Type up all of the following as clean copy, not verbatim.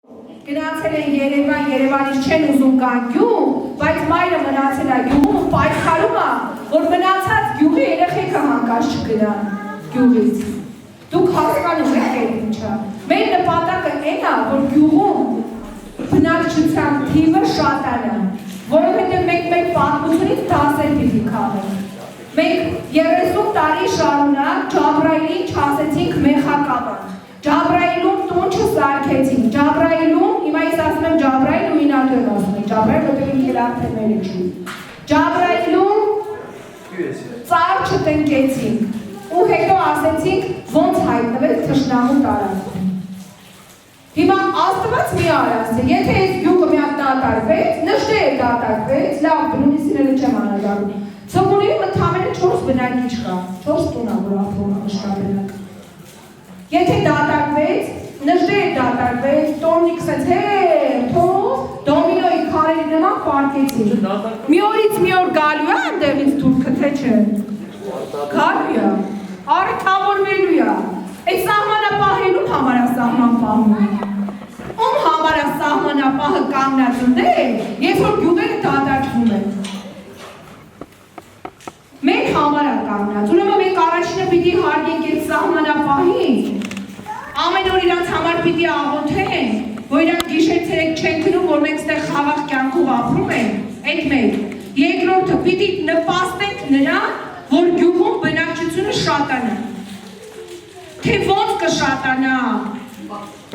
Գնացել են Երևան, Երևանից չեն ուզում գան գյուղ, բայց մայրը մնացել է գյուղում ու պայքարում է, որ մնացած գյուղի երեխեքը հանկարծ չգնան գյուղից։ Դուք հասկանում եք այդ ինչը։ Մեր նպատակը այն է, որ գյուղում բնակչության թիվը շատանա, որովհետև մենք մեր պատմությունից դասեր պիտի քաղենք։ Մենք 30 տարի շարունակ Ջաբրայիլին չասեցինք մեխակավը, Ջաբրայիլում տուն չսարքեցինք, Ջաբրայիլում, հիմա ես ասում եմ Ջաբրայիլ ու ինատու եմ ասում եմ Ջաբրայիլ, որտեղ ինք երախտերները չի։ Ջաբրայիլում ծառ չտնկեցինք ու հետո ասեցինք ոնց հայտնվեց թշնամու տարածքում։ Հիմա Աստված մի արասը, եթե այս գյուղը մի հատ դատարկվեց, նշտերը դատարկվեց, լավ բնունիսիները չեմ անադարում։ Սովորիում ընդամենը 4 բնակիչ կա, 4 տուն ա, որ ապրում ա շտաբենակ։ Եթե դատարկվեց, նժդեր դատարկվեց, տորնիկ սենց թող, դոմինոյի քարերի նման պարկեցին։ Մի օրից մի օր գալու է այնտեղից թուրքը, թե չէ։ Գալու է, առիթավորվելու է։ Այդ սահմանապահելուն համար է սահման պահում։ Ում համար է սահմանապահը կանգնած ընդեր, երբ որ գյուղերը դատարկվում են։ Մենք համար է կանգնած, ուրեմն մենք առաջինը պիտի հարգենք այդ սահմանապահին, ամեն օր իրանց համար պիտի աղոթեն, որ իրանք գիշեր-ցերեկ չեն քնում, որ մենք ստեղ խաղաղ կյանքով ապրում ենք, այդ մեկ։ Երկրորդը պիտի նպաստենք նրան, որ գյուղում բնակչությունը շատանա։ Թե ոնց կշատանա,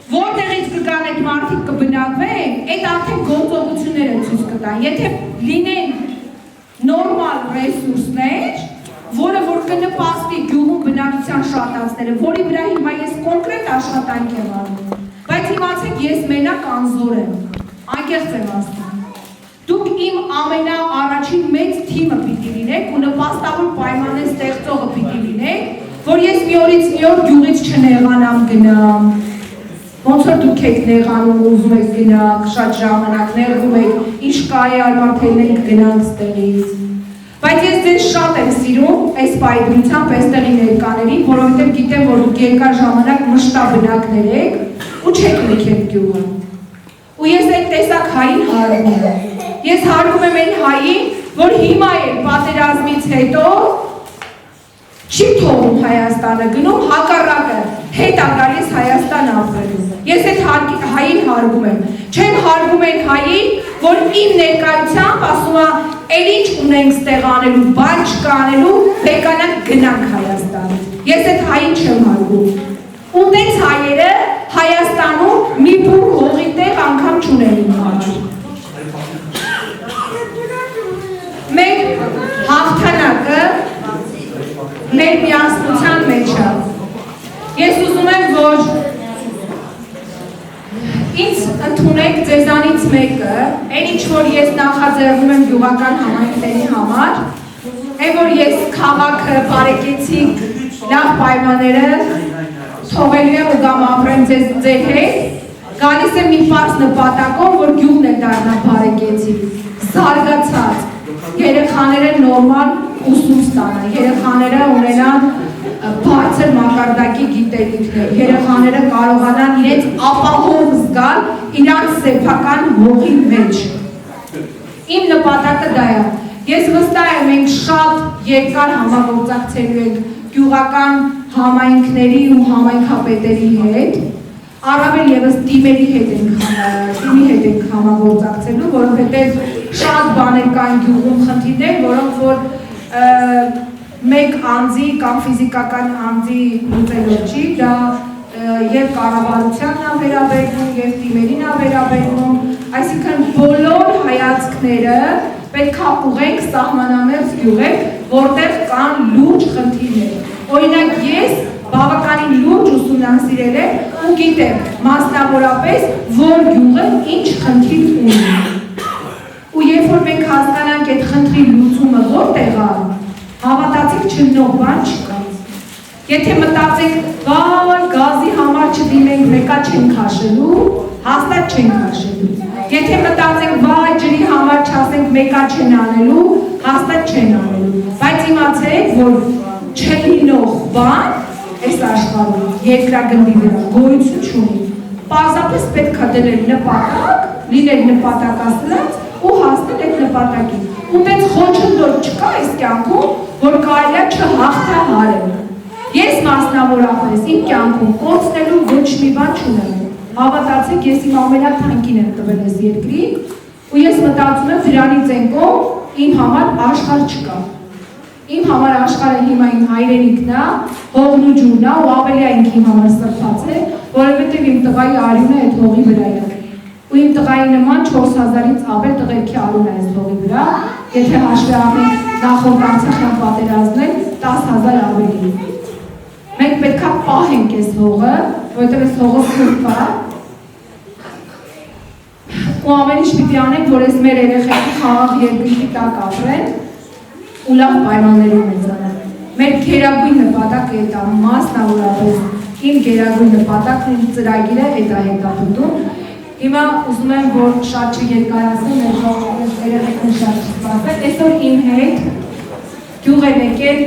որտեղից կգան այդ մարդիկ կբնակվեն, այդ արդեն գործողությունները ցույց կտան։ Եթե լինեն նորմալ ռեսուրսներ, որը որ կնպաստի գյուղում բնակչության շատացնելը, որի վրա հիմա ես կոնկրետ աշխատանք եմ անում, բայց իմացեք ես մենակ անզոր եմ, անկեղծ եմ ասում։ Դուք իմ ամենաառաջին մեծ թիմը պիտի լինեք ու նպաստավոր պայմաններ ստեղծողը պիտի լինեք, որ ես մի օրից մի օր գյուղից չնեղանամ գնամ, ոնց որ դուք եք նեղանում ուզում եք գնաք, շատ ժամանակ նեղվում եք, ինչ կարի արմատելն եք գնանք ստեղից։ Բայց ես ձեզ շատ եմ սիրում այս պայդրությամբ այստեղի ներկաներին, որովհետև գիտեմ, որ դուք երկար ժամանակ մշտաբնակներ եք ու չեք լքել գյուղը։ Ու ես այդ տեսակ հային հարգում եմ։ Ես հարգում եմ այն հային, որ հիմա էլ պատերազմից հետո չի թողում Հայաստանը գնում, հակառակը հետ ա գալիս Հայաստան ապրելու։ Ես այդ հային հարգում եմ։ Չեմ հարգում այն հային, որ իմ ներկայությամբ ասում է, էլ ինչ ունենք ստեղ անելու, բան չկա անելու, բեկանանք գնանք Հայաստան։ Ես այդ հային չեմ հարգում։ Ու տենց հայերը Հայաստանում մի բուր հողի տեղ անգամ չունեն հաճու։ Մեր հաղթանակը մեր միասնության մեջ է։ Ես ուզում եմ, որ ինձ ընդունեք ձեզանից մեկը, այն ինչ որ ես նախաձեռնում եմ գյուղական համայնքների համար, այն որ ես քաղաքը բարեկեցիկ լավ պայմանները թողելու եմ ու գամ ապրեմ ձեր հետ, գալիս եմ մի պարզ նպատակով, որ գյուղն է դառնա բարեկեցիկ, զարգացած, երեխաները նորմալ ուսում ստանան, երեխաները ունենան բարձր մակարդակի գիտելիքներ, երեխաները կարողանան իրենց ապահով զգալ իրանց սեփական հողի մեջ։ Իմ նպատակը դա է։ Ես վստահ եմ, մենք շատ երկար համագործակցելու ենք գյուղական համայնքների ու համայնքապետերի հետ, առավել ևս թիմերի հետ ենք համագործակցելու, որովհետև շատ բաներ կան գյուղում խնդիրներ, որոնք որ մեկ անձի կամ ֆիզիկական անձի լուծելով չի, դա և կառավարությանն է վերաբերվում, և թիմերին է վերաբերվում, այսինքն բոլոր հայացքները պետք է ուղենք սահմանամերձ գյուղեր, որտեղ կան լուրջ խնդիրներ։ Օրինակ ես բավականին լուրջ ուսումնասիրել եմ ու գիտեմ մասնավորապես, որ գյուղը ինչ խնդիր ունի։ Ու երբ որ մենք հասկանանք այդ խնդրի լուծումը որտեղ է, հավատացեք չնող բան չկա։ Եթե մտածեք, վայ գազի համար չդիմենք, մեկա չենք հաշելու, հաստատ չենք հաշելու։ Եթե մտածենք, վայ ջրի համար չասենք, մեկա չեն անելու, հաստատ չեն անելու։ Բայց իմացեք, որ չլինող բան այս աշխարհում երկրագնդի վրա գոյություն չունի։ պարզապես պետք է դնել նպատակ, լինել նպատակասլաց ու հասնել այդ նպատակին։ Ու մեծ խոչընդոտ չկա այս կյանքում, որ կարելի է չհաղթահարել։ Ես մասնավորապես իմ կյանքում կորցնելու ոչ մի բան չունեմ։ Հավատացեք, ես իմ ամենաթանկին եմ տվել այս երկրի, ու ես մտածում եմ դրանից են կողմ իմ համար աշխարհ չկա։ Իմ համար աշխարհը հիմա իմ հայրենիքն է, հողն ու ջուրն է, ու ավելի է ինքը իմ համար սրբացել, որովհետև իմ տղայի արյունը այդ հողի վրա է։ Ու իմ տղայի նման 4000-ից ավել տղերքի արյուն է այս հողի վրա, եթե հաշվի առնենք նախորդ Արցախյան պատերազմն 10,000 ավելի։ Մենք պետք է պահենք այս հողը, որովհետև այս հողը սուրբ է, ու ամեն ինչ պիտի անենք, որ այս մեր երեխեքի խաղաղ երկրի տակ ապրեն ու լավ պայմաններում մեծանան։ Մեր գերագույն նպատակը է դա, մասնավորապես իմ գերագույն նպատակն իմ ծրագիրը այդ է հետապնդում։ Հիմա ուզում եմ, որ շատ չերկարացնեմ, մեր երեխեքն շատ չսպասեն։ Այսօր իմ հետ գյուղ է եկել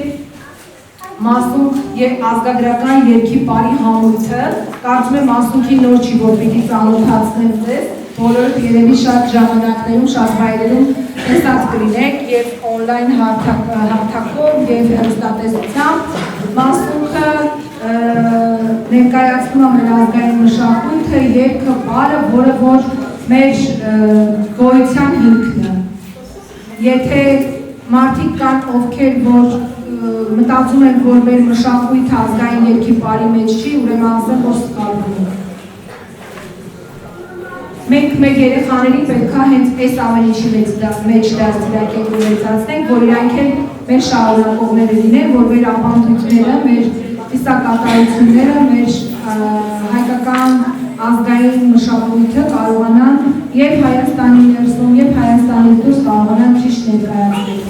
Մասունք ազգագրական երգի պարի համույթը, կարծում եմ Մասունքի նոր չի, որ պիտի ծանոթացնեմ ձեզ, բոլորը երևի շատ ժամանակներում, շատ վայրերում տեսած կլինեք և օնլայն հարթակով և հեռուստատեսությամբ։ Մասունքը ներկայացնում է մեր ազգային մշակույթը, երգը, պարը, որը որ մեր գոյության հիմքն է։ Եթե մարդիկ կան, ովքեր որ մտածում են, որ մեր մշակույթը ազգային երգի պարի մեջ չի, ուրեմն ասեմ, որ սխալվում է։ Մենք մեր երեխաներին պետք է հենց այս ամեն ինչի մեջ դաստիարակենք ու մեծացնենք, որ իրանք էլ մեր շարունակողները լինեն, որ մեր ապահովությունները, մեր ծիսակատարությունները, մեր հայկական ազգային մշակույթը կարողանան եւ Հայաստանի ներսում, եւ Հայաստանի դուրս կարողանան ճիշտ ներկայացնել։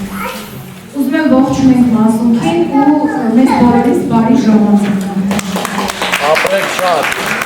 Ուզում եմ ողջունենք Մասունքին ու մեզ բոլորիս բարի ժամանակ։ Ապրեք շատ։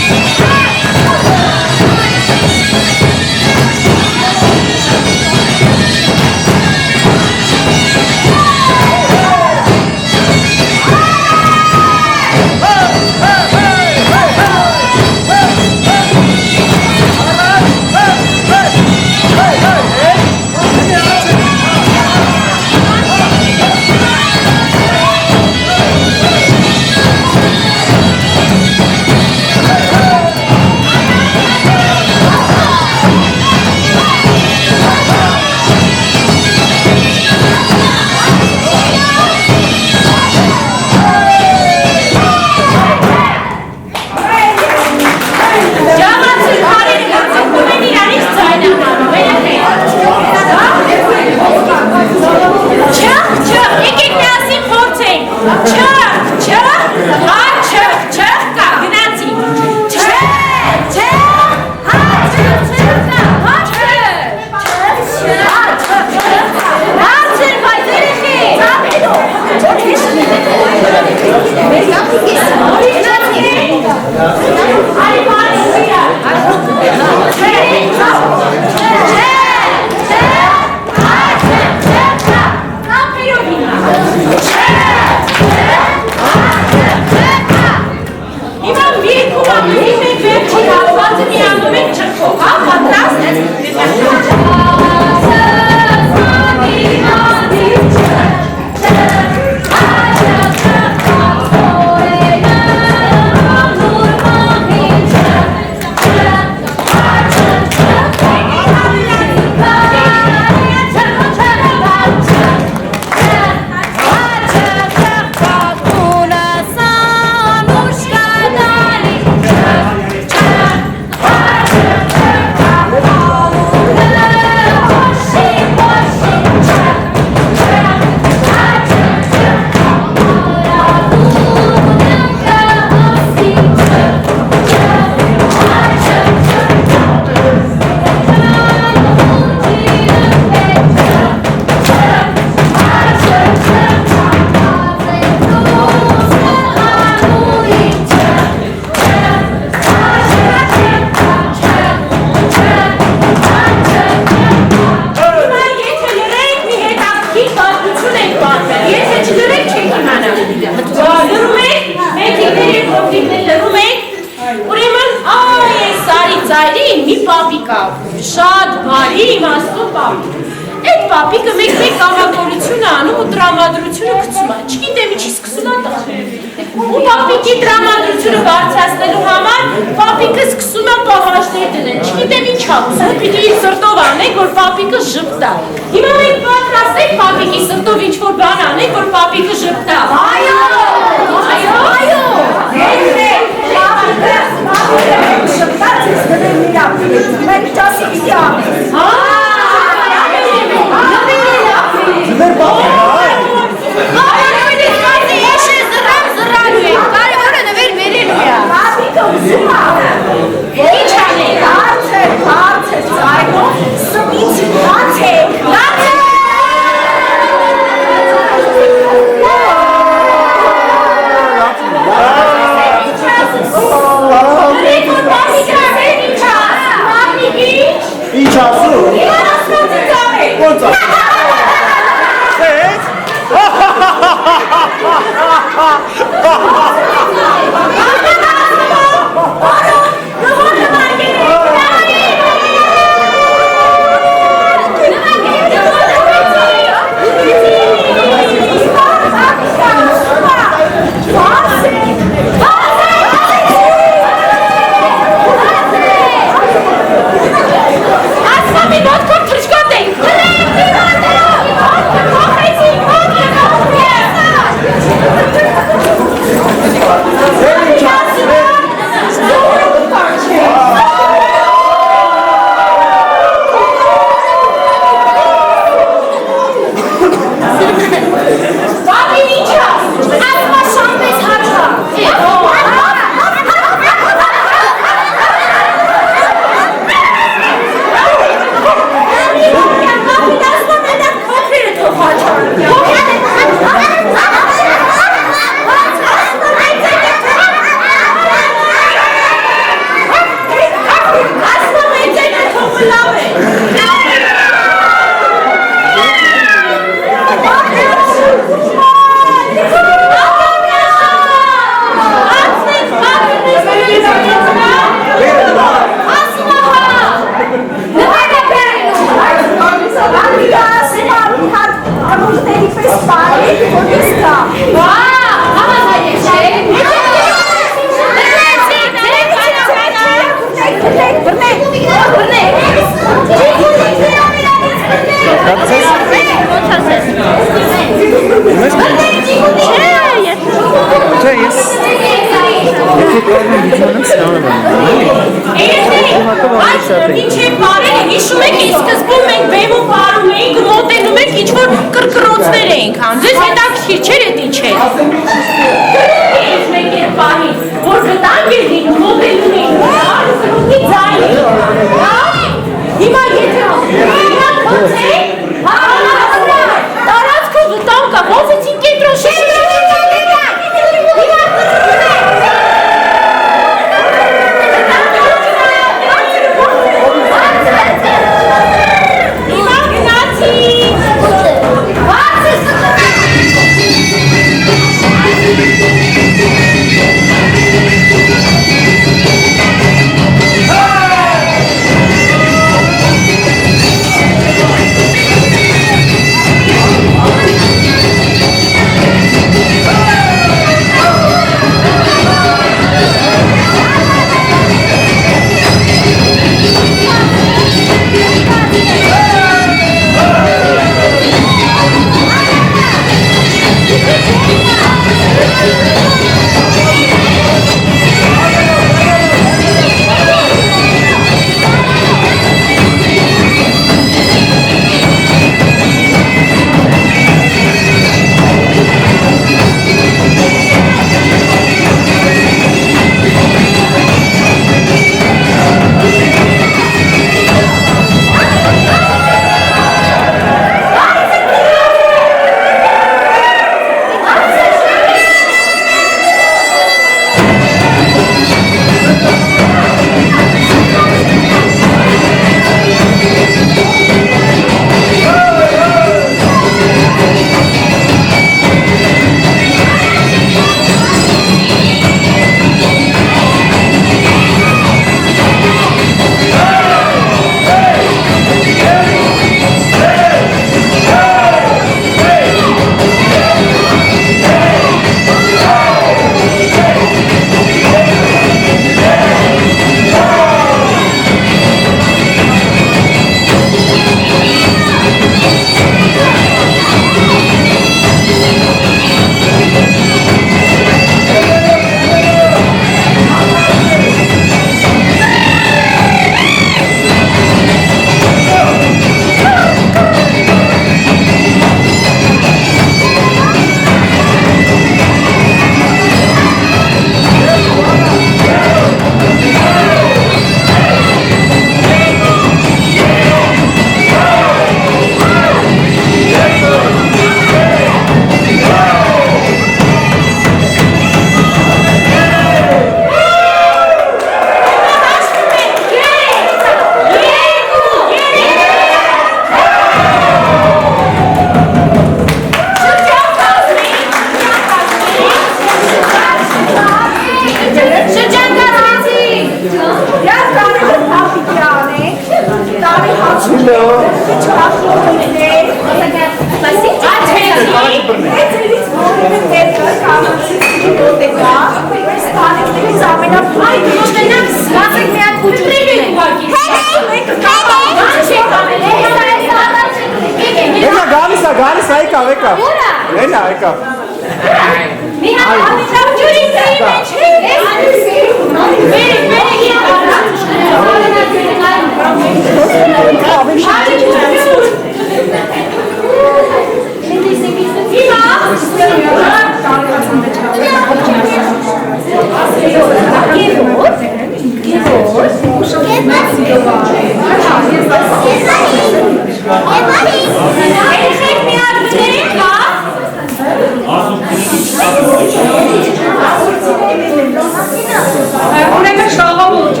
Ուրեմն շաղավոտ,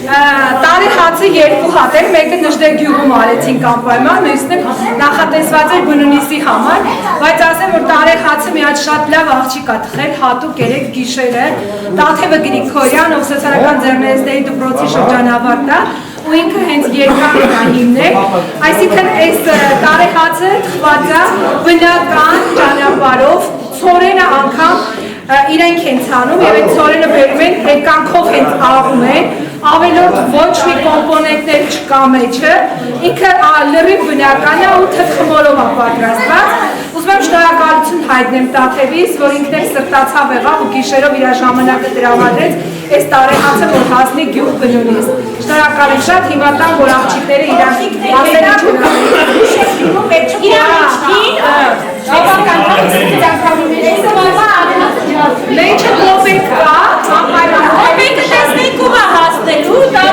տարի հացը երկու հատ էր, մեկը նժդեր գյուղում արեցինք անպայման, մյուսն նախատեսված էր բնունիսի համար, բայց ասեմ, որ տարի հացը մի հատ շատ լավ աղջիկ ա թխել, հատուկ երեք գիշերը, Տաթևը Գրիգորյան, ով սոցիալական ձեռներեցների դպրոցի շրջանավարտ է, ու ինքը հենց երկար է հիմնել, այսինքն այս տարի հացը թխված է բնական ճանապարհով, ցորենը անգամ իրենք են ցանում եւ այդ ցորենը բերում են եկանքով հենց աղում են, ավելորդ ոչ մի կոմպոնենտներ չկա մեջը, ինքը լրիվ բնական է ու թթխմորով է պատրաստված։ Ուզում եմ շնորհակալություն հայտնեմ Տաթևից, որ ինքն էլ սրտացավ եղավ ու գիշերով իր ժամանակը տրամադրեց այս տարեհացը, որ հասնի գյուղ բնունից։ Շնորհակալ եմ շատ, հիմա տան, որ աղջիկները իրար ասել Մեջը կոպեկ կա, կոպեկը տեսնենք ում է հասնելու, դա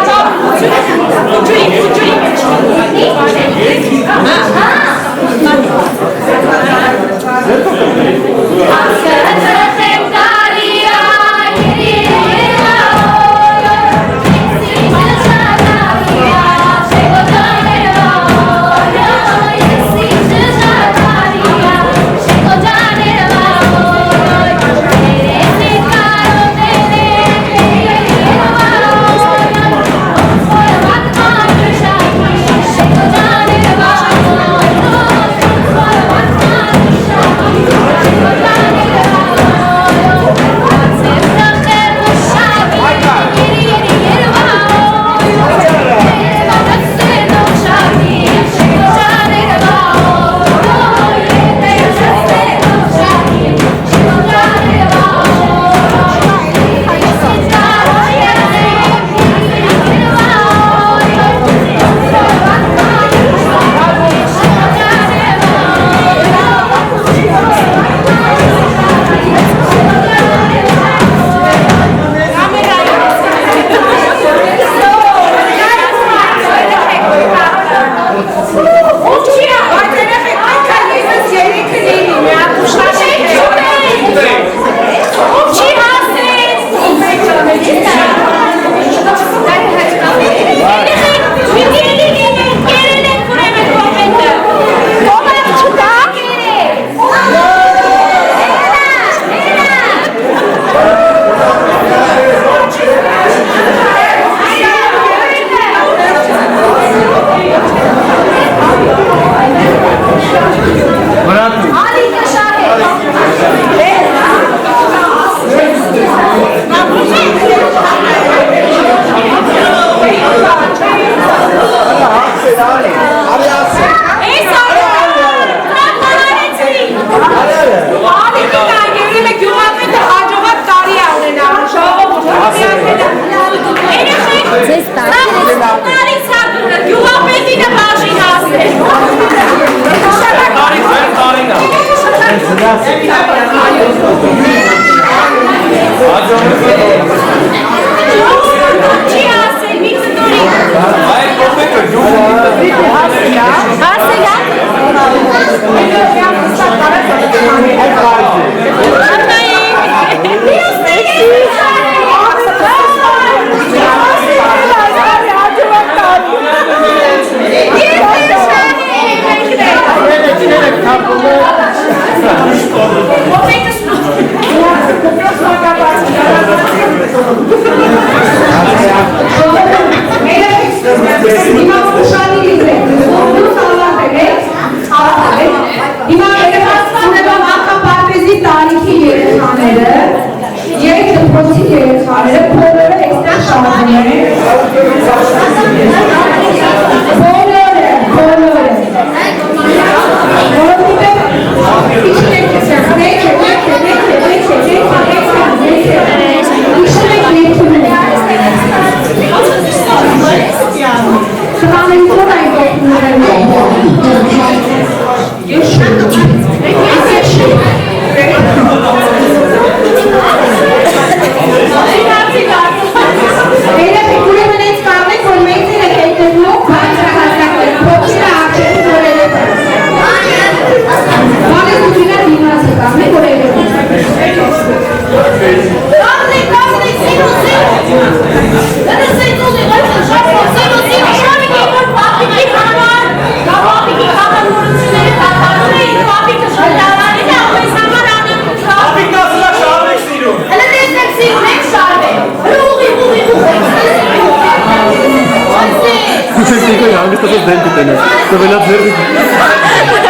Կոստոս դեմ կտենես, տվելա ձերվի։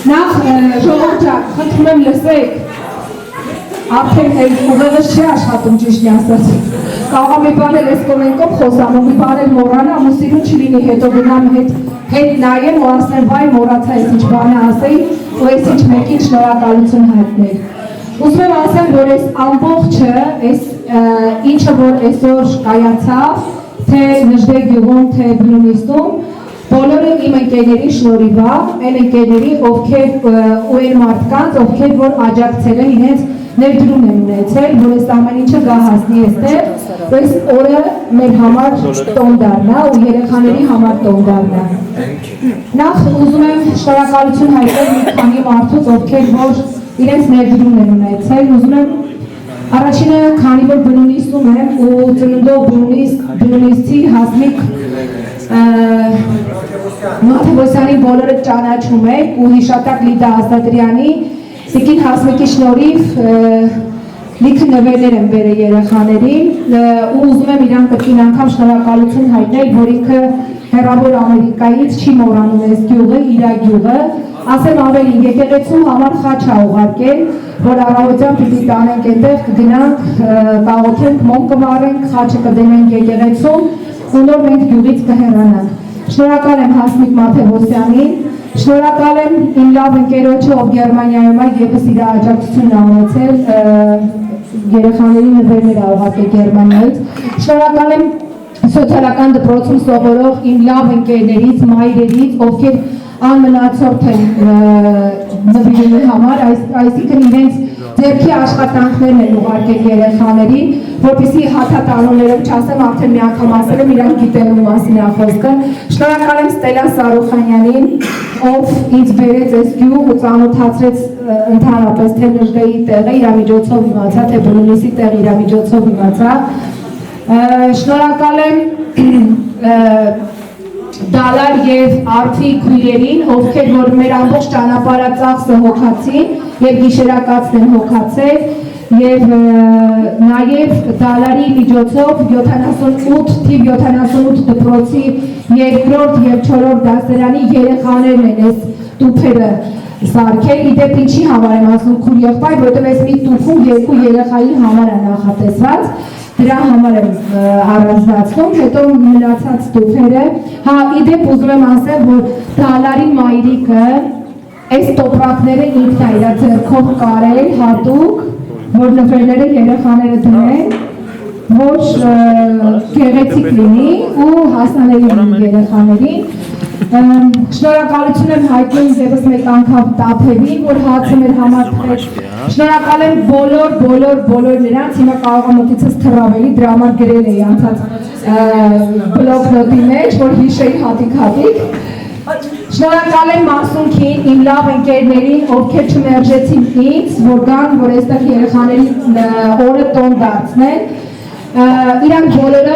Նախ ժողովուրդ, խնդրում եմ լսեք, արդեն ուղեղս չի աշխատում ճիշտն ասած, կարող եմ մի բան էլ այս կոմենտով խոսամ, ու մի բան էլ մոռանա, ամուսինու չլինի, հետո գնամ հետ նայեմ ու ասեմ, վայ մոռացա այս ինչ բանը ասեի, ու այս ինչ մեկին շնորհակալություն հայտնել։ Ուզում եմ ասեմ, որ այս ամբողջը, այս ինչը որ այսօր կայացավ, թե Նժդե գյուղում, թե Բլումիստում, բոլորը իմ ընկերների շնորհիվ է, այն ընկերների, ովքեր ու այն մարդկանց, ովքեր որ աջակցել են իրենց ներդրում են ունեցել, որ այս ամեն ինչը գա հասնի այստեղ, այս օրը մեր համար տոն դառնա ու երեխաների համար տոն դառնա։ Նախ ուզում եմ շնորհակալություն հայտնել մի քանի մարդուց, ովքեր որ իրենց ներդրումն են ունեցել, ուզում եմ առաջինը, քանի որ Բլումիստում եմ ու ծնունդով Բլումիստի Հասմիկ Մաթևոսյանի բոլորը ճանաչում եք ու հիշատակ Լիդա Ազատրյանի Տիկին Հասմիկի շնորհիվ լիքը նվերներ են բերել երեխաներին ու ուզում եմ իրան կրկին անգամ շնորհակալություն հայտնել, որ ինքը հեռավոր Ամերիկայից չի մոռանում այս գյուղը, իր գյուղը, ասեմ ավելին, եկեղեցու համար խաչ ա ուղարկել, որ առավոտյան պիտի տանենք այդտեղ, կգնանք, կաղոթենք, մոմ կվառենք, խաչը կդնենք եկեղեցում ու նոր մենք գյուղից կհեռանանք։ Շնորհակալ եմ Հասմիկ Մաթևոսյանին, շնորհակալ եմ իմ լավ ընկերոջը, ով Գերմանիայում է, եւս իր աջակցությունն ա ունեցել, երեխաների նվերներ ա ուղարկել Գերմանիայից։ Շնորհակալ եմ սոցիալական դպրոցում սովորող իմ լավ ընկերներից, մայրերից, ովքեր անմնացորդ են նվիրելու համար, այսինքն իրենց ձեռքի աշխատանքներն են ուղարկել երեխաներին, որպեսզի հաթաթանուններով չասեմ, արդեն մի անգամ ասել եմ, իրանք գիտելու մասին ա խոսքը։ Շնորհակալ եմ Ստելա Սարուխանյանին, ով ինձ բերեց այս գյուղ ու ծանոթացրեց ընդհանրապես թե Նժդեի տեղը իր միջոցով իմացա, թե Բլումիսի տեղը իր միջոցով իմացա։ Շնորհակալ եմ Դալար եւ Արփի քույրերին, ովքեր որ մեր ամբողջ ճանապարհածախսը հոգացին եւ գիշերակացն են հոգացել եւ նաեւ Դալարի միջոցով 78 թիվ 78 դպրոցի երկրորդ եւ 4-րդ դասարանի երեխաներն են այս տուփերը սարքել, իդեպ ինչի համար եմ ասում քույր եղբայր, որտեղ այս մի տուփում երկու երեխայի համար է նախատեսված, դրա համար եմ առանձնացնում, հետո մնացած տուփերը, հա իդեպ ուզում եմ ասել, որ Դալարի մայրիկը այս տոպրակները ինքն է իր ձեռքով կարել հատուկ, որ նվերները երեխաները դնեն, ոչ գեղեցիկ լինի ու հասանելի լինի երեխաներին։ Շնորհակալություն եմ հայտնում եւս մեկ անգամ Տափևին, որ հացը մեր համար թեց։ Շնորհակալ եմ բոլոր նրանց, հիմա կարող եմ մոտիցս թռավելի, դրա համար գրել էի անցած բլոկնոտի մեջ, որ հիշեի հատիկ։ Շնորհակալ եմ Մասունքին, իմ լավ ընկերներին, ովքեր չմերժեցին ինձ, որ գան, որ այստեղ երեխաների օրը տոն դարձնեն։ Իրանք բոլորը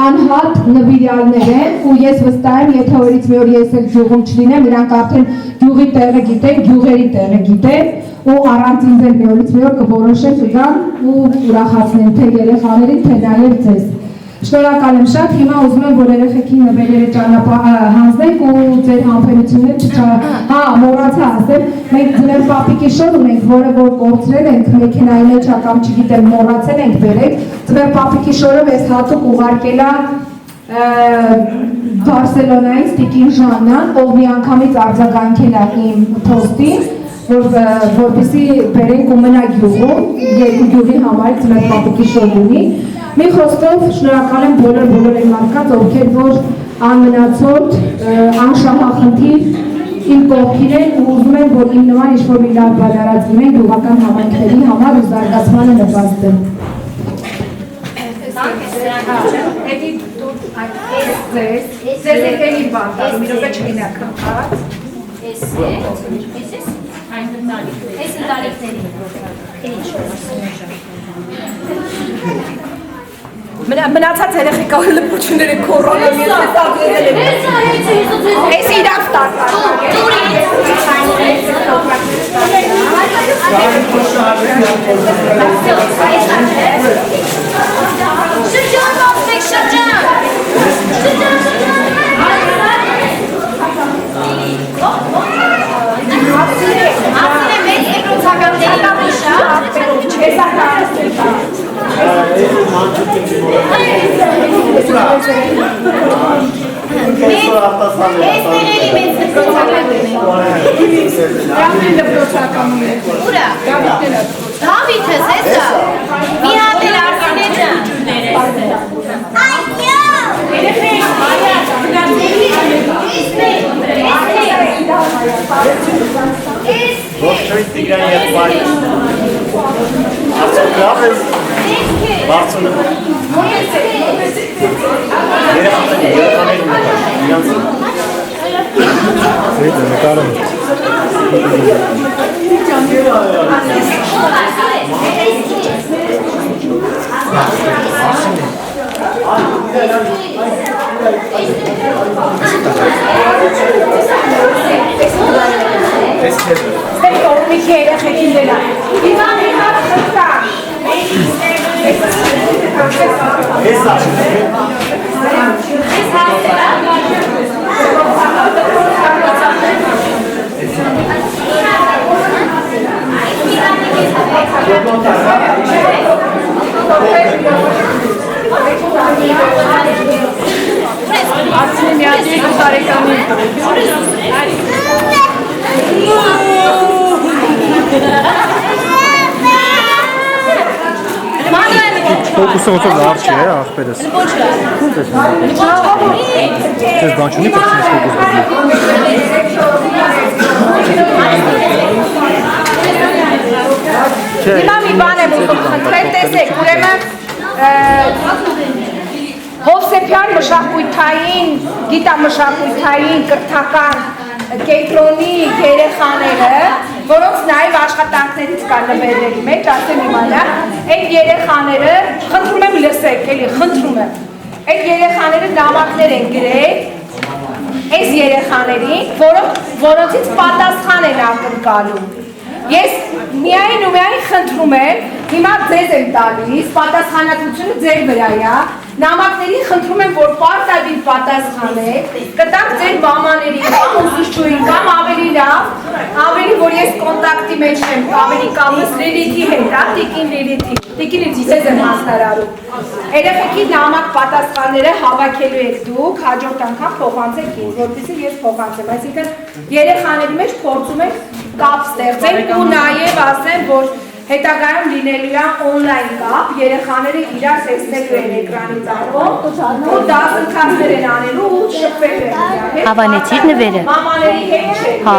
անհատ նվիրյալներ են ու ես վստահ եմ, եթե օրից մի օր ես էլ գյուղում չլինեմ, իրանք արդեն գյուղի տեղը գիտեն, գյուղերի տեղը գիտեն ու առանց ինձ էլ մի օրից մի օր կորոշեն կգան ու ուրախացնեն թե երեխաներին, թե նաև ձեզ։ Շնորհակալ եմ շատ, հիմա ուզում եմ, որ երեխեքին նվերները հանձնենք ու ձեր համբերությունները հա, մոռացա ասեմ, մենք ձեր պապիկի շոր ունենք, որը որ կորցրել ենք մեքենայի մեջ կամ չգիտեմ մոռացել ենք բերել, ձեր պապիկի շորը մեզ հատուկ ուղարկել է Բարսելոնայից Տիկին Ժաննան, ով մի անգամից արձագանքել է իմ փոստին, որպեսզի բերենք ու մնա գյուղում, երկու գյուղի համար ձեր պապիկի շոր ունի։ Մի խոսքով շնորհակալ եմ բոլոր այն մարդկանց, ովքեր որ անմնացորդ, անշահախնդիր իմ կողքին են ու ուզում են, որ իմ նման ինչ-որ մի լավ բան արած լինեն գյուղական համայնքների համար ու զարգացմանը նպաստեն։ Ձեզ եկելի բան տալու, մի րոպե չլինեք Այս Մնացած երեխեքա լպուչները կորոնում են Այս իրավ Շրջան Ura. David'e sesa. Bir haber arsineceğim. Ոչ Տիգրան եւ Վայր։ Արդյոք լավ է։ Բարձրը։ Երեխաներ իրանց։ ସେଇଟା նկարը։ Michele, che chi le dà? Ֆոկուսը ոնց որ լավ չի, ախպերս։ Ես բան չունի, պետք է ֆոկուս գտնի։ Հիմա մի բան եմ ուզում խնդրել, տեսեք, ուրեմն Հովսեփյան մշակութային, գիտամշակութային, կրթական կենտրոնի երեխաները, որոնց նաև աշխատանքներից կա նվերների մեջ, ասեմ իմանա, այդ երեխաները, խնդրում եմ լսեք, էլի, խնդրում եմ, այդ երեխաները նամակներ են գրել, այս երեխաներին, որոնցից պատասխան են ակնկալում։ Ես միայն ու միայն խնդրում եմ, հիմա ձեզ եմ տալիս, պատասխանատվությունը ձեր վրա է, նամակներին խնդրում եմ, որ պարտադիր պատասխանեք, կտակ ձեր մամաների կամ ուսուցչուհին կամ ավելի լավ, ավելի որ ես կոնտակտի մեջ եմ, ավելի կամս Լիլիթի հետ, Տիկին Լիլիթի, ձեզ եմ հասնարարում։ Երեխեքի նամակ պատասխանները հավաքելու եք դուք, հաջորդ անգամ փոխանցեք ինձ, որպեսզի ես փոխանցեմ, այսինքն երեխաների մեջ փորձում եք կապ ստեղծել ու նաև ասեմ, որ հետագայում լինելու է օնլայն կապ, երեխաները իրար տեսնելու են էկրանի ծառով, ու դասընթացներ են անելու ու շփվելու են իրար հետ։ Հավանեցիր նվերը։ Մամաների հետ չէ։ Հա։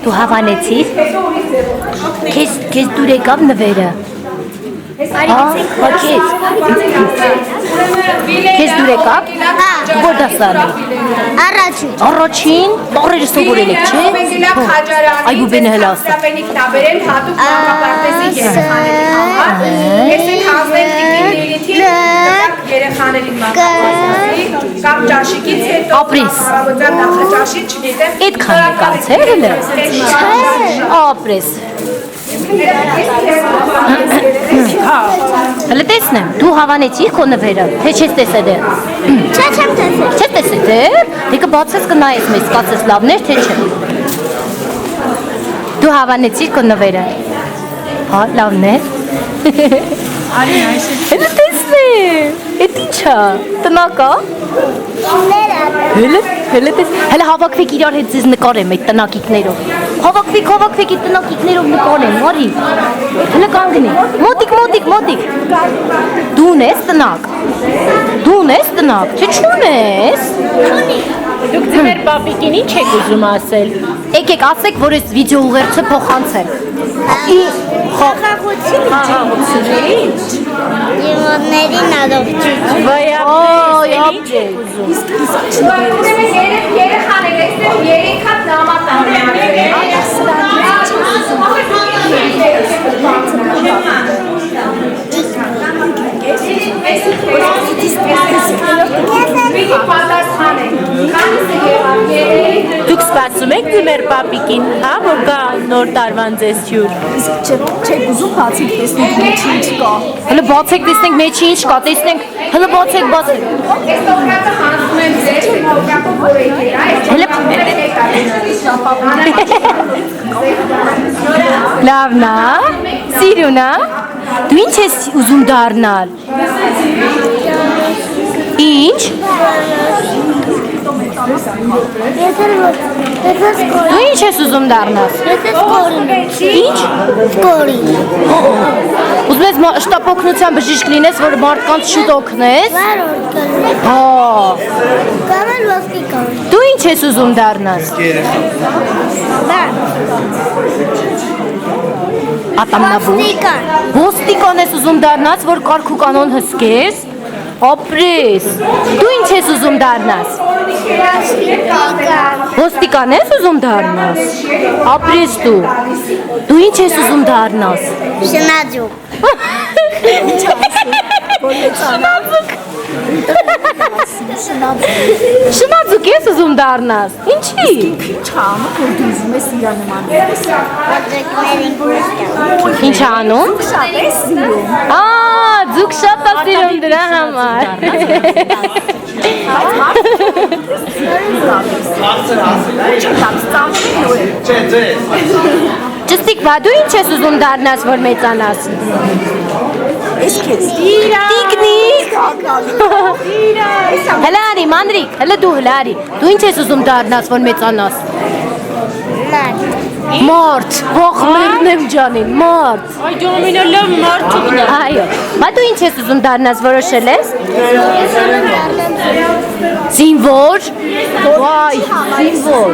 Դու հավանեցիր։ Քեզ դուր եկավ նվերը։ Հա, քեզ դուր եկավ։ Որ դասարանի։ Առաջին բառերը սովորել եք, չէ՞։ Այ ու բենը հələ ասա։ Սապենիկն աբերել հատուկ մանկապարտեզի երեխաների համար։ Ես էլ հանձնեմ Տիկին Լիլիթի երեխաների մանկապարտեզի կամ ճաշիկից հետո առավոտյան նախաճաշի չգիտեմ։ Այդքան եկած է հələ։ Ապրես։ Հələ տեսնեմ, դու հավանեցիր քո նվերը, թե չես տեսել է։ Չէ, չեմ տեսել։ Չես տեսել է։ Դե կբացես կնայես մեզ, կացես լավներ, թե չէ։ Դու հավանեցիր քո նվերը։ Հա, լավն է։ Արի այսպես։ Հələ տեսնեմ։ Էդ ի՞նչ է։ Տնակ է։ Հələ տես։ Հələ հավաքվեք իրար հետ ձեզ նկարեմ այդ տնակիկներով։ Հավաքվեք այդ տնակիկներով նկարեմ, արի։ Հələ կանգնի։ Մոտիկ։ Դուն ես տնակ։ Չէ՞ չունես։ Դուք ձեր պապիկին ինչ եք ուզում ասել։ Եկեք ասեք, որ այս վիդեո ուղերձը փոխանցեմ։ Խաղաղություն Իմոններին առողջություն Այ, Երեխաներ, այստեղ 3 հատ նամակ Դուք սպասում եք ձեր պապիկին, հա, որ գա նոր տարվան ձեզ հյուր։ Չեք ուզում բացիկ տեսնենք մեջի ինչ կա Հələ բացեք տեսնենք մեջի ինչ կա, տեսնենք, հələ բացեք։ Այս տոկրակը հանձնում եմ ձեզ, տոկրակով որ եկել, Լավն է, սիրուն է։ Դու ինչ ես ուզում դառնալ։ Ինչ։ Դու ինչ ես ուզում դառնաս։ Ինչ։ Ուզում ես շտապօգնության բժիշկ լինես, որ մարդկանց շուտ օգնես։ Հա։ Դու ինչ ես ուզում դառնաս։ Ոստիկան ես ուզում դառնաս, որ կարգ ու կանոն հսկես։ Ապրես։ Դու ինչ ես ուզում դառնաս։ Ոստիկան ես ուզում դառնաս։ Ապրես դու։ Դու ինչ ես ուզում դառնաս։ Շնաձուկ։ Շնաձուկ ես ուզում դառնաս։ Ինչի։ Չանը որ դու ուզում ես իրան նման։ Ինչ անում։ Շատ է սիրում։ Ձուկ շատ է սիրում դրա համար։ Ճստիկ, դու ինչ ես ուզում դառնաս, որ մեծանաս։ Ես քեզ։ Տիկնիկ։ Հələ արի, Մանրիկ, հələ դու հələ արի։ Դու ինչ ես ուզում դառնաս, որ մեծանաս։ Մարդ, ող մերնեմ ջանին, մարդ։ Ay canım love martıqdır. Այո, դու ինչ ես ուզում դառնաս, որոշել ես։ Զինվոր։ Վայ, զինվոր։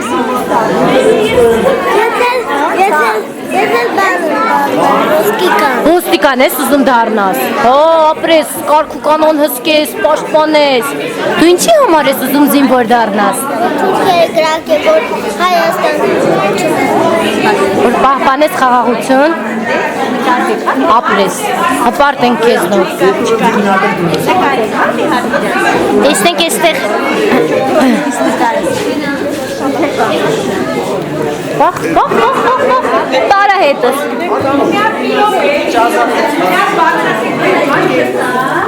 Ոստիկան ես ուզում դառնաս։ Ապրես, կարգ ու կանոն հսկես, պաշտպանես։ Դու ինչի համար ես ուզում զինվոր դառնաս։ Որ պահպանես խաղաղություն։ Ապրես, հպարտ ենք քեզնով։ Տեսնենք այստեղ։ Բախ, տարա հետս։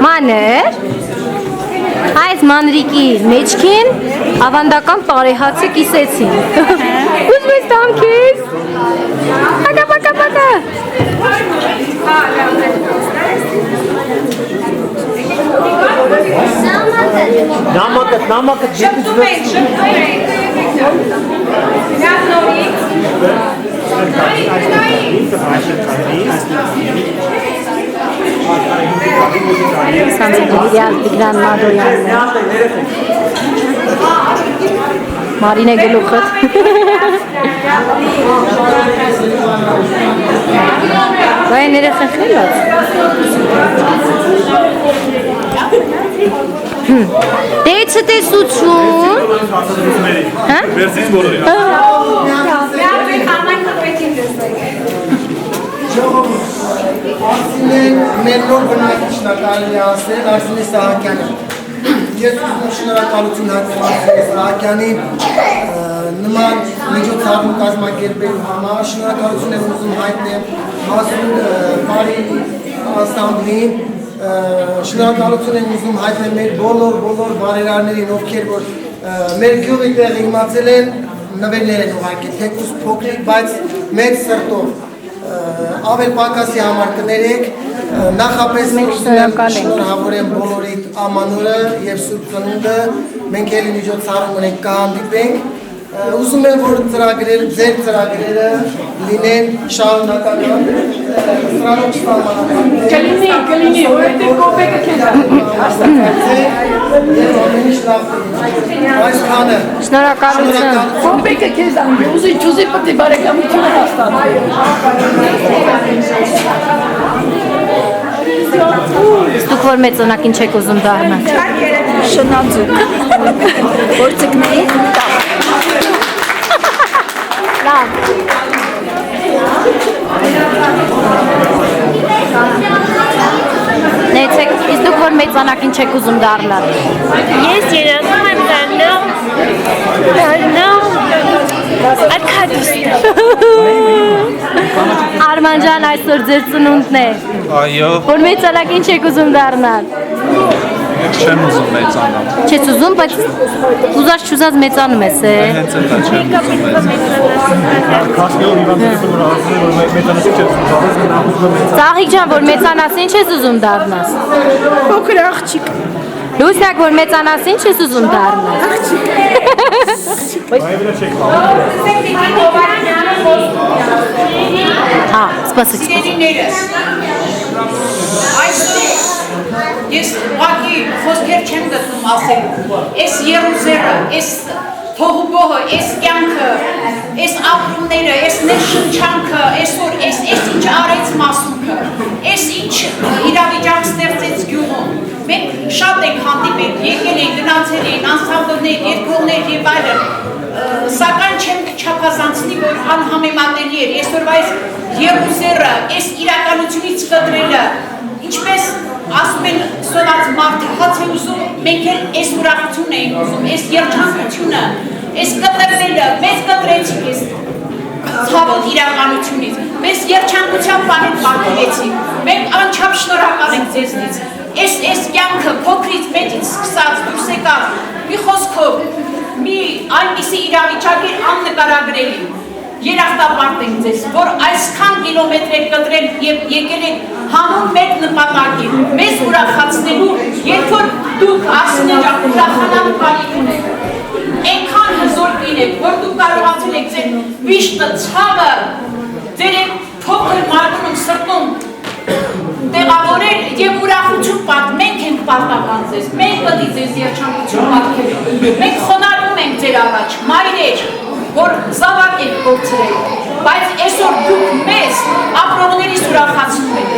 Մաներ, այս մանրիկի մեջքին ավանդական տարեհացը կիսեցին։ Ուզում ես տամ քեզ։ Պակա։ Նամակը Շպտում եք։ Լավ նորից։ Սանցեգիրյալ Տիգրան Մադոյանն է։ Մարինե գլուխը։ Վայ ներեխան խելոց։ Դեյցը տեսություն։ Հա? Վերցից բոլորին։ Արսինեն մեր նոր բնակիչն կարելի ասել, Արսինե Սահակյանը։ Ես ուզում շնորհակալություն հայտնել Արսինե Սահակյանին նման միջոցառում կազմակերպելու համար, շնորհակալություն եմ ուզում հայտնել Հասուն Մարի Ասամբլին, շնորհակալություն եմ ուզում հայտնել մեր բոլոր բարերարներին, ովքեր որ մեր գյուղի տեղ իմացել են, նվերներ են ուղարկել, թեկուզ փոքրիկ, բայց մեծ սրտով Ավել պակասի համար կներեք, նախապես շնորհավորեմ բոլորիդ ամանորը և սուրբ ծնունդը, մենք էլի միջոցառում ունենք կհանդիպենք, ուզում եմ, որ ձեր ծրագրերը լինեն շարունակական, սրանով չսահմանական։ Կլինի, որովհետև կոպեկը քեզ և ամեն ինչ լավ այսքանը։ Շնորհակալություն։ Կոպեկը քեզ անգ, ուզի չուզի պետք է բարեկամությունը հաստատել։ Դուք որ մեծանակին չեք ուզում դառնալ։ Շնաձուկ։ Որ ծկների Լավ։ Նեցեք, իսկ դուք որ մեծանակին չեք ուզում դառնալ։ Ես երազում եմ դառնալ արքադիստ։ Արման ջան, այսօր ձեր ծնունդն է։ Այո, Որ մեծանակին չեք ուզում դառնալ։ չեմ ուզում մեծանալ։ Չես ուզում, բայց ուզած չուզած մեծանում ես, է։ Հենց էտա չեմ ուզում մեծանալ։ Ծաղիկ ջան, որ մեծանաս, ինչ ես ուզում դառնաս։ փոքր աղջիկ։ Լուսակ, որ մեծանաս, ինչ ես ուզում դառնալ։ Աղջիկ։ Հա, սպասեք։ Սիրելիներս, այսօր ես ուղղակի խոսքեր չեմ գտնում ասելու, այս Երուսերը, այս թողուբողը, այս կյանքը, այս ապրումները, այս ներշնչանքը, այսօր այս ինչ արեց մասունքը, այս ինչ իրավիճակ ստեղծեց գյուղում, մենք շատ ենք հանդիպել, եկել ենք, գնացել ենք, անսամբլներ, երկրողներ և այլն, սակայն չեմ չափազանցնի, որ անհամեմատելի էր, այսօրվա այս Երուսերը, այս իրականությունից կտրելը, ինչպես ասում են սոված մարդը հաց է ուզում, մենք էլ այս ուրախություն ենք ուզում, այս երջանկությունը, այս կտրելը, մեզ կտրեցիք այս ցավոտ իրականությունից, մեզ երջանկության բանին պատմեցիք, մենք անչափ շնորհակալ ենք ձեզնից, այս կյանքը փոքրից մեծից սկսած դուրս եկավ, մի խոսքով, մի այնպիսի իրավիճակ էր աննկարագրելի, երախտապարտ ենք ձեզ, որ այսքան կիլոմետրեր կտրել և եկել եք հանուն մեկ նպատակի, մեզ ուրախացնելու, երբ որ դուք ասնեջակ ուրախանալու կարիք ունեք, այնքան հզոր կինեք, որ դուք կարողացել եք ձեր վիշտը, ցավը, ձեր փոքր մարդուն սրտում տեղավորել և ուրախություն մենք ենք պարտական ձեզ, մենք պետք է ձեզ երջանկություն պատկերել, մենք խոնարհվում ենք ձեր առաջ, մայրեր, որ զավակ եք կորցրել, բայց այսօր դուք մեզ ապրողներից ուրախացնում եք,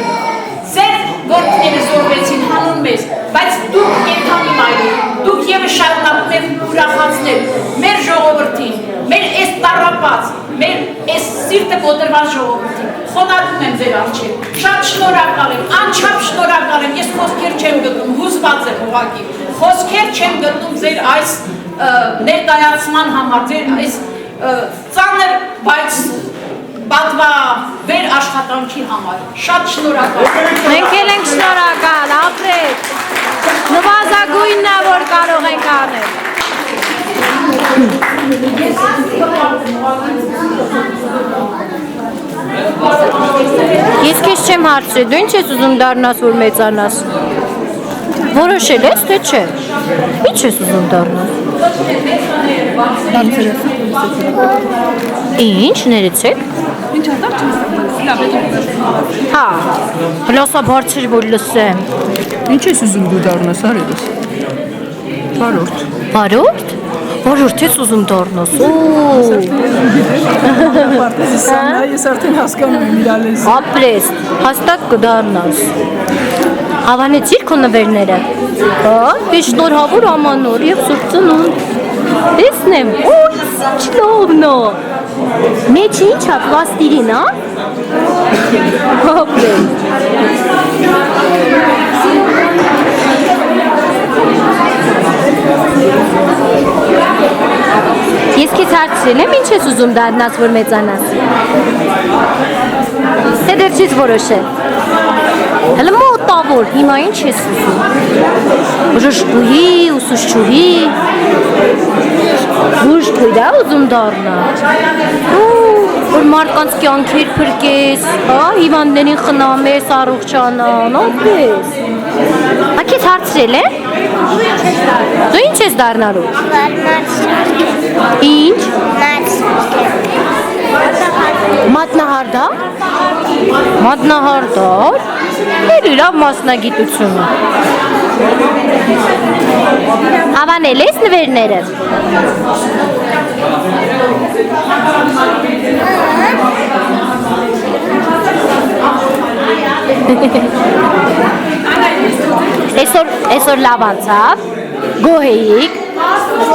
ձեր որդիները զոհվեցին հանուն մեզ, բայց դուք կենդանի մայրեր, դուք ևս շարունակում եք ուրախացնել մեր ժողովրդին, մեր այս տառապած, մեր այս սիրտը կոտրված ժողովրդին, խոնարհվում եմ ձեր առջև, շատ շնորհակալ եմ, անչափ շնորհակալ եմ, ես խոսքեր չեմ գտնում, հուզված եմ ուղղակի, խոսքեր չեմ գտնում ձեր այս ներկայացման համար, ձեր այս ծանր, բայց պատվաբեր աշխատանքի համար, շատ շնորհակալ։ Մենք էլ ենք շնորհակալ, ապրեք, նվազագույնն է, որ կարող ենք անել։ Ես քեզ չեմ հարցրել, դու ինչ ես ուզում դառնաս, որ մեծանաս։ Որոշել ես, թե չէ։ Ինչ ես ուզում դառնալ։ Ինչ, ներեցեք։ Ինչ ատար չես Հա, հլոսա բարձր որ լսեմ։ Ինչ ես ուզում դու դառնաս, արևս։ Բարորդ։ Բարորդ։ Բարորդ ես ուզում դառնաս։ Պարտեզիսանա, ես արդեն հասկանում եմ իրա լեզու։ Ապրես, հաստատ կդառնաս։ Հավանեցիր քո նվերները։ Հա, շնորհավոր ամանոր եւ սուրբ ծնունդ։ Տեսնեմ, ինչ լավն է։ Մեջը ինչա, պլաստիրին, հա։ Ապրես։ Ես քեզ հարցրել եմ, ինչ ես ուզում դառնաս, որ մեծանաս։ Թե դեռ չես որոշել։ Հələ մոտավոր, հիմա ինչ ես ուզում։ Բժշկուհի, ուսուցչուհի։ Բժշկուհի դա ուզում դառնալ։ Որ մարդկանց կյանքեր փրկես, հա, հիվանդներին խնամես, առողջանան, ապրես։ Հա քեզ հարցրել եմ։ Դու ինչ ես դառնալու։ Ինչ։ Մատնահարդար։ Մատնահարդար։ Լավ մասնագիտություն։ Հավանել ես նվերները։ Այսօր լավ անցավ, գոհեիք,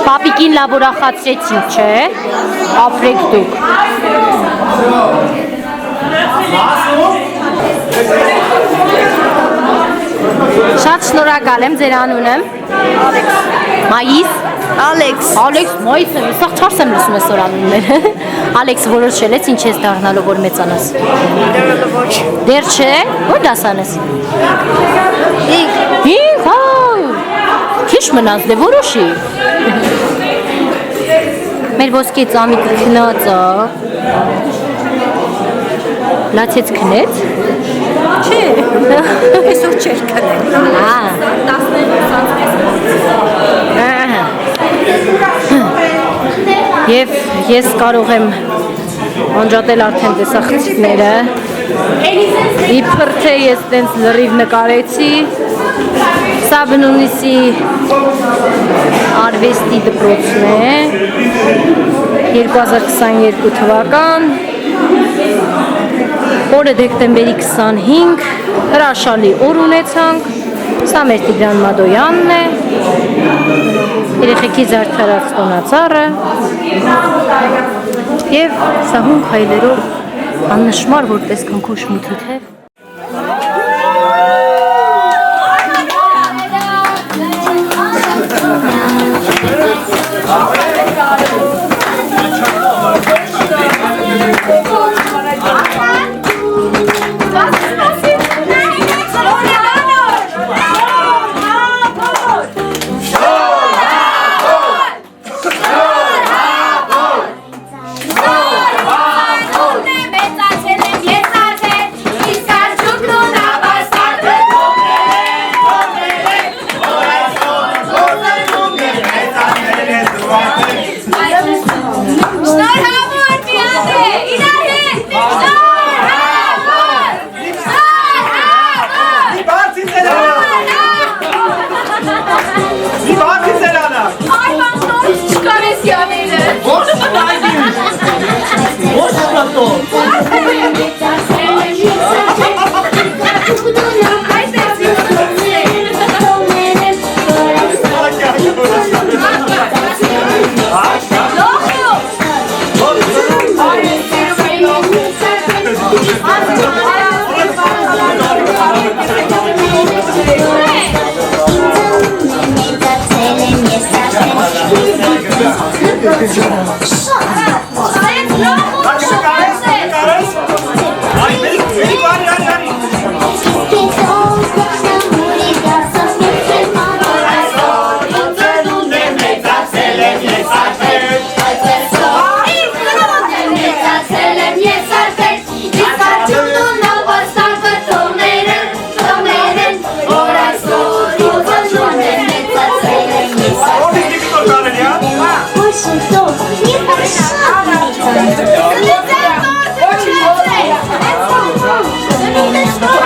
պապիկին լավ ուրախացրեցին, չէ, ապրեք դուք։ Շատ շնորհակալ եմ ձեր անունը։ Մայիս։ Ալեքս։ Մայիս եմ, սաղ չարս եմ լսում այսօր անունները։ Ալեքս որոշել ես ինչ ես դառնալու, որ մեծանաս։ Դեռ չէ, որ դասան ես։ 5, հա։ Քիչ մնաց, դե որոշի։ Մեր ոսկե ծամիկը քնած է։ Լացեց քնեց։ Չէ, այսօր չէր քնել։ Հա։ 19-ից Եվ ես կարող եմ անջատել արդեն տեսախցիկները։ Իբր թե ես տենց լրիվ նկարեցի, սա բնունիսի արվեստի դպրոցն է, 2022 թվական, օրը դեկտեմբերի 25, հրաշալի օր ունեցանք, սա մեր Տիգրան Մադոյանն է, երեխեքի զարդարած տոնածառը և սահուն քայլերով աննշմար որ տեսքն քուշ մութի թե Let's go!